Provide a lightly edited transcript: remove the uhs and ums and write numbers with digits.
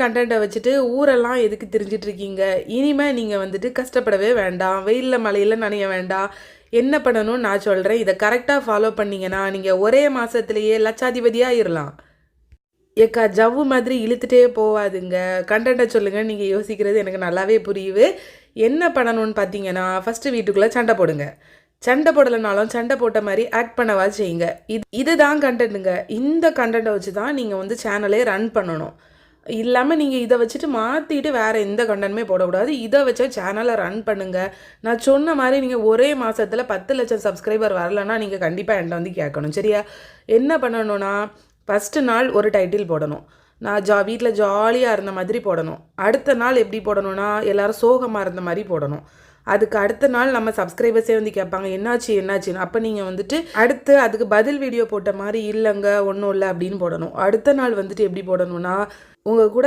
கண்டென்ட்டை வச்சுட்டு ஊரெல்லாம் எதுக்கு திரிஞ்சிட்டு இருக்கீங்க? இனிமேல் நீங்கள் வந்துட்டு கஷ்டப்படவே வேண்டாம், வெயிலில் மழையில் நனைய வேண்டாம். என்ன பண்ணணும்னு நான் சொல்கிறேன். இதை கரெக்டாக ஃபாலோ பண்ணிங்கன்னா நீங்கள் ஒரே மாதத்துலேயே லட்சாதிபதியாக இருக்கலாம். ஏக்கா ஜவ்வு மாதிரி இழுத்துட்டே போகாதுங்க. கண்டென்ட்டை சொல்லுங்கள். நீங்கள் யோசிக்கிறது எனக்கு நல்லாவே புரியுது. என்ன பண்ணணும்னு பார்த்தீங்கன்னா, ஃபஸ்ட்டு வீட்டுக்குள்ளே சண்டை போடுங்க. சண்டை போடலைனாலும் சண்டை போட்ட மாதிரி ஆக்ட் பண்ணவா செய்யுங்க. இதுதான் கண்டென்ட்டுங்க. இந்த கண்டென்ட்டை வச்சு தான் நீங்கள் வந்து சேனலே ரன் பண்ணணும். இல்லாமல் நீங்கள் இதை வச்சுட்டு மாற்றிட்டு வேறு எந்த கண்டென்ட்டுமே போடக்கூடாது. இதை வச்சு சேனலை ரன் பண்ணுங்கள். நான் சொன்ன மாதிரி நீங்கள் ஒரே மாதத்தில் 10 லட்சம் சப்ஸ்கிரைபர் வரலைன்னா நீங்கள் கண்டிப்பாக என்கிட்ட வந்து கேட்கணும். சரியா? என்ன பண்ணணும்னா, ஃபஸ்ட்டு நாள் ஒரு டைட்டில் போடணும். நான் வீட்டில் ஜாலியாக இருந்த மாதிரி போடணும். அடுத்த நாள் எப்படி போடணும்னா, எல்லோரும் சோகமாக இருந்த மாதிரி போடணும். அதுக்கு அடுத்த நாள் நம்ம சப்ஸ்கிரைபர்ஸே வந்து கேட்பாங்க, என்னாச்சுன்னு. அப்போ நீங்கள் வந்துட்டு அடுத்து அதுக்கு பதில் வீடியோ போட்ட மாதிரி, இல்லைங்க ஒன்றும் இல்லை அப்படின்னு போடணும். அடுத்த நாள் வந்துட்டு எப்படி போடணும்னா, உங்கள் கூட